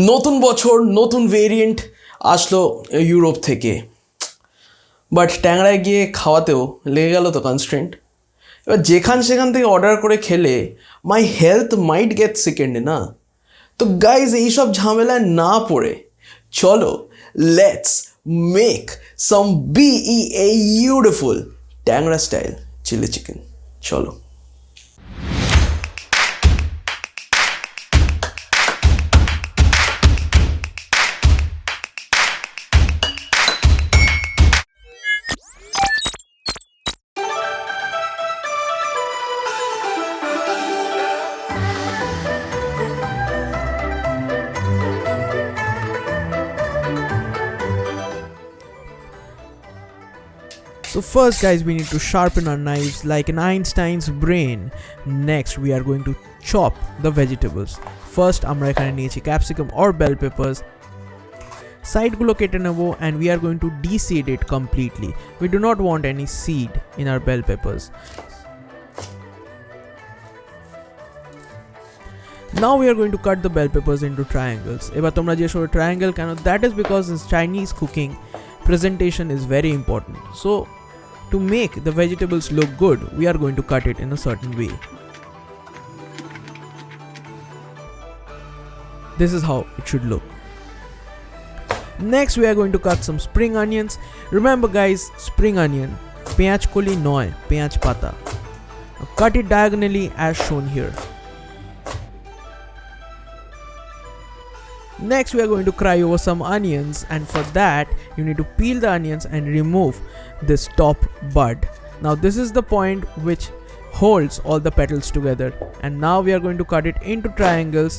নতুন বছর নতুন ভেরিয়েন্ট আসলো ইউরোপ থেকে, বাট ট্যাংরায় গিয়ে খাওয়াতেও লেগে গেল তো কনস্ট্রেন্ট। এবার সেখান থেকে অর্ডার করে খেলে মাই হেলথ মাইট গেট সেকেন্ডে না। তো গাইজ এইসব ঝামেলায় না পড়ে চলো লেটস মেক সাম বিউটিফুল ট্যাংরা স্টাইল চিলি চিকেন। চলো। So first guys, we need to sharpen our knives like an Einstein's brain. Next we are going to chop the vegetables. First আমরা এখানে নিয়েছি capsicum or bell peppers. Side গুলো কেটে নেব and we are going to de-seed it completely. We do not want any seed in our bell peppers. Now we are going to cut the bell peppers into triangles. এবার তোমরা যে সব triangle কেন, that is because in Chinese cooking presentation is very important. So to make the vegetables look good, we are going to cut it in a certain way. This is how it should look. Next we are going to cut some spring onions. Remember guys, spring onion পেঁয়াজ কলি নয়, পেঁয়াজ পাতা. Cut it diagonally as shown here. Next we are going to cry over some onions, and for that you need to peel the onions and remove this top bud. Now this is the point which holds all the petals together, and now we are going to cut it into triangles.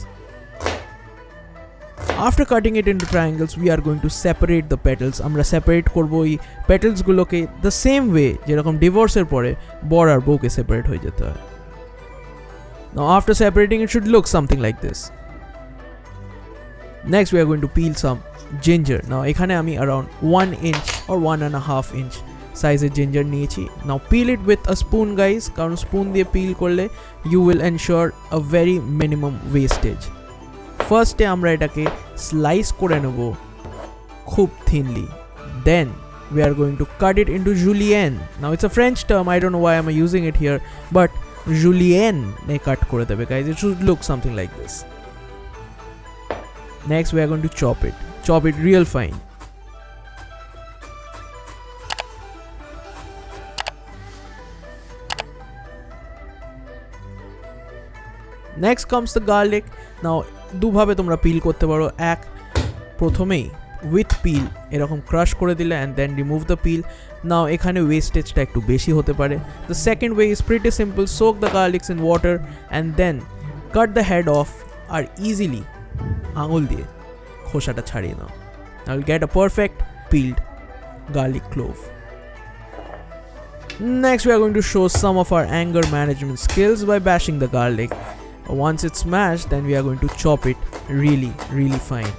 After cutting it into triangles, we are going to separate the petals. আমরা separate করব এই petals গুলোকে the same way যেরকম ডিভোর্সের পরে বর আর বউকে separate হয়ে যেতে হয়. Now after separating, it should look something like this. Next we are going to peel some ginger. Now এখানে আমি around 1 inch or 1.5 inch সাইজের ginger নিয়েছি. Now peel it with a spoon guys, কারণ spoon দিয়ে peel করলে you will ensure a very minimum wastage. First আমরা এটাকে slice করে নেব খুব thinly. Then we are going to cut it into julienne. Now it's a French term, I don't know why I'm using it here, but julienne ne cut করে দেবে guys. It should look something like this. Next we are going to chop it real fine. Next comes the garlic. Now দুভাবে তোমরা পিল করতে পারো, এক প্রথমেই with peel এরকম crush করে দিলে and then remove the peel. Now এখানে ওয়েস্টেজটা একটু বেশি হতে পারে. The second way is pretty simple, soak the garlics in water and then cut the head off R easily আঙুল দিয়ে খোসাটা ছাড়িয়ে নাও. Now you'll get a perfect peeled garlic clove. Next we are going to show some of our anger management skills by bashing the garlic. Once it's smashed, then we are going to chop it really fine.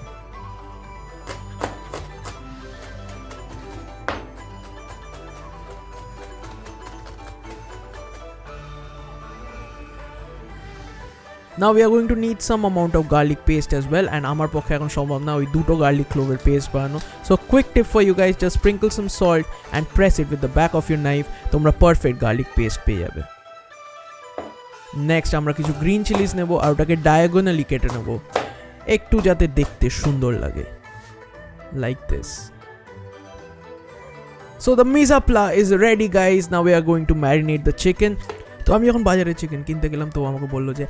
Now we are going to need some amount of garlic paste as well, and আমার পক্ষে এখন সম্ভব না ওই দুটো garlic clove এর paste বানানো. So quick tip for you guys, just sprinkle some salt and press it with the back of your knife. তোমরা perfect garlic paste পেয়ে যাবে. Next আমরা কিছু green chilies নেব আর ওটাকে diagonally কেটে নেব একটু যাতে দেখতে সুন্দর লাগে, like this. So the mise en place is ready guys. Now we are going to marinate the chicken. তো আমি যখন বাজারে চিকেন কিনতে গেলাম তো আমাকে বললো যে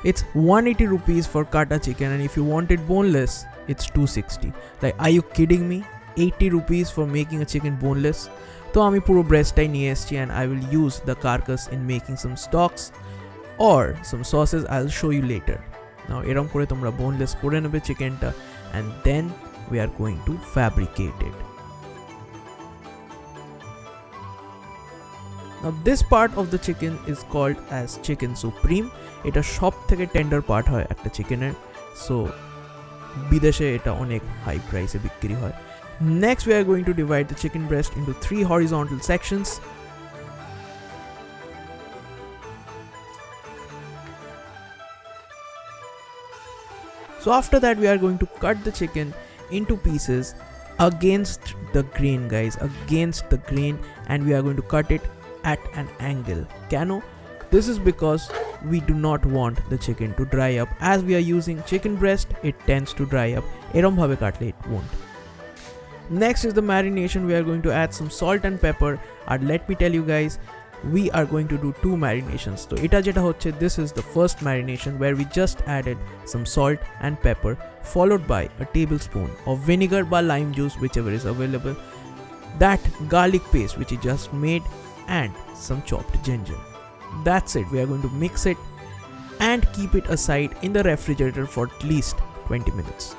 it's 180 rupees for kata chicken, and if you want it boneless it's 260. Like, are you kidding me? 80 rupees for making a chicken boneless? তো আমি পুরো ব্রেস্টটাই নিয়ে এসেছি and I will use the carcass in making some stocks or some sauces. I'll show you later. Now এরকম করে তোমরা boneless করে নেবে চিকেনটা and then we are going to fabricate it. Now this part of the chicken is called as chicken supreme. এটা সব থেকে tender part হয় একটা চিকেনের, সো বিদেশে এটা অনেক হাই প্রাইসে বিক্রি হয়. Next we are going to divide the chicken breast into 3 horizontal sections. So after that we are going to cut the chicken into pieces against the grain, guys, against the grain, and we are going to cut it at an angle. Cano? This is because we do not want the chicken to dry up. As we are using chicken breast, it tends to dry up. Erom bhabe katle it won't. Next is the marination. We are going to add some salt and pepper, and let me tell you guys, we are going to do two marinations. So eta jeta hocche, this is the first marination where we just added some salt and pepper, followed by a tablespoon of vinegar or lime juice, whichever is available, that garlic paste which we just made, and some chopped ginger. That's it. We are going to mix it and keep it aside in the refrigerator for at least 20 minutes.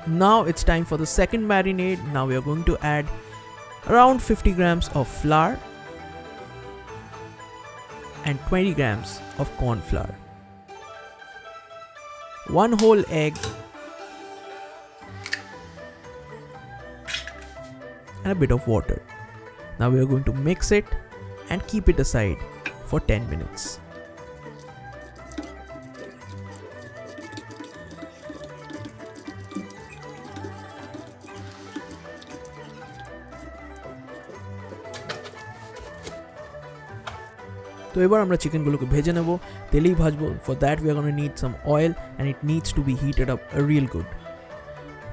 Now it's time for the second marinade. Now we are going to add around 50 grams of flour and 20 grams of corn flour, 1 whole egg, and a bit of water. Now we are going to mix it and keep it aside for 10 minutes. তো এবার আমরা চিকেনগুলোকে ভেজে নেব, তেলেই ভাজবো। For that we are gonna need some oil and it needs to be heated up real good.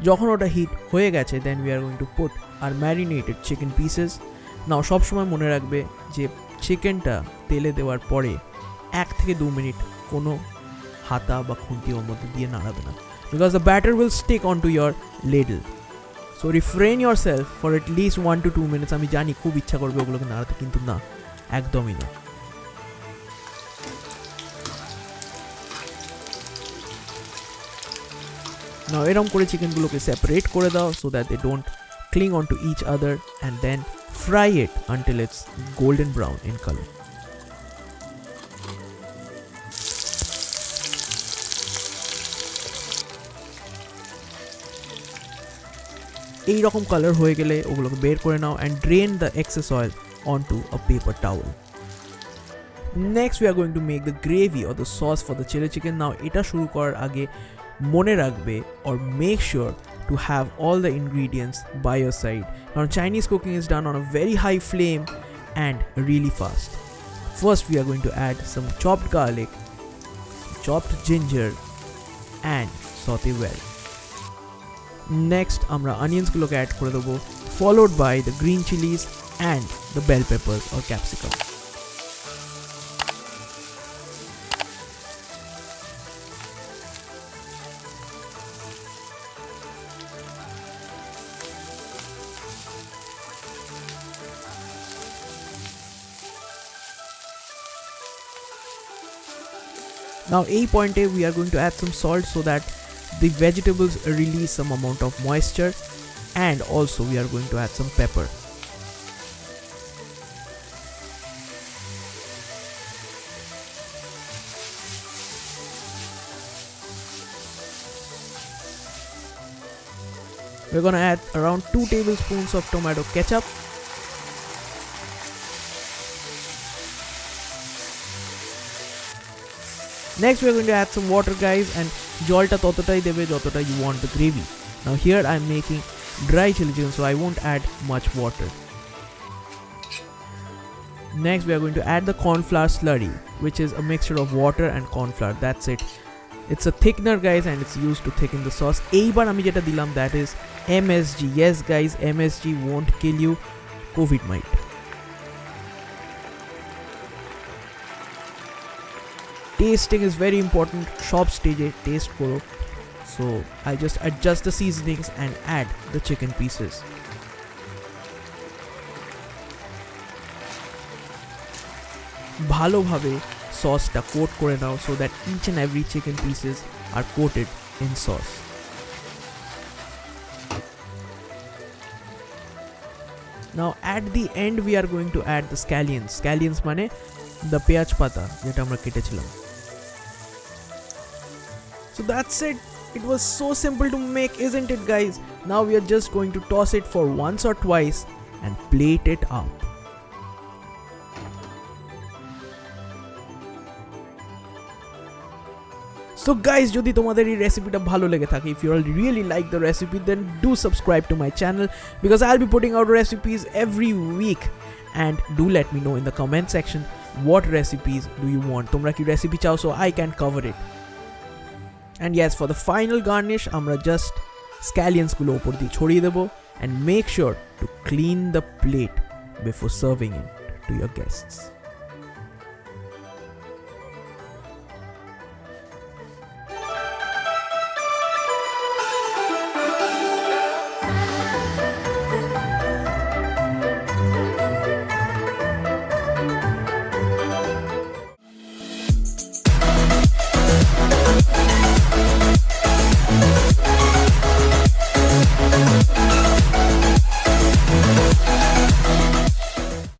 যখন ওটা heat হয়ে গেছে, then we are going to put our marinated chicken pieces. Now সবসময় মনে রাখবে যে চিকেনটা তেলে দেওয়ার পরে 1 থেকে 2 মিনিট কোনো হাতা বা খুন্তি ওর মধ্যে দিয়ে নাড়াবে না, because the batter will stick on to your Laidlaw. So refrain your self for at least 1 to 2 minutes. আমি জানি খুব ইচ্ছা করবে ওগুলোকে নাড়াতে, কিন্তু না, একদমই না। Now এরকম করে চিকেনগুলোকে সেপারেট করে দাও so that they don't cling onto each other, and then fry it until it's golden brown in color. এই রকম কালার হয়ে গেলে ওগুলোকে বের করে নাও and drain the excess oil onto a paper towel. Next we are going to make the gravy or the sauce for the chili chicken. Now এটা শুরু করার আগে মনে রাখবে or make sure to have all the ingredients by your side. Now Chinese cooking is done on a very high flame and really fast. First we are going to add some chopped garlic, chopped ginger, and saute well. Next আমরা onions গুলোকে add করে দেবো, followed by the green chilies and the bell peppers or capsicum. Now a point we are going to add some salt so that the vegetables release some amount of moisture, and also we are going to add some pepper. We're going to add around 2 tablespoons of tomato ketchup. Next we are going to add some water, guys, and jolta tototai debe jotota you want the gravy. Now here I am making dry chili chicken, so I won't add much water. Next we are going to add the corn flour slurry, which is a mixture of water and corn flour. That's it. It's a thickener, guys, and it's used to thicken the sauce. Eibar ami jeta dilam, that is MSG. Yes guys, MSG won't kill you, COVID might. Tasting is very important. Shop stage taste koro. So I'll just adjust the seasonings and add the chicken pieces. ভালোভাবে সসটা coat করে নাও so that each and every chicken pieces are coated in sauce. Now at the end we are going to add the scallions. Scallions মানে the পেঁয়াজ পাতা যেটা আমরা কেটেছিলাম. So that's it. It was so simple to make, isn't it, guys? Now we are just going to toss it for once or twice and plate it up. So guys যদি তোমাদের এই রেসিপিটা ভালো লেগে থাকে, if you all really like the recipe, then do subscribe to my channel because I will be putting out recipes every week, and do let me know in the comment section what recipes do you want, তোমরা কি recipe চাও, so I can cover it. And yes, for the final garnish আমরা just scallions গুলো উপর দিয়ে ছড়িয়ে দেবো, and make sure to clean the plate before serving it to your guests.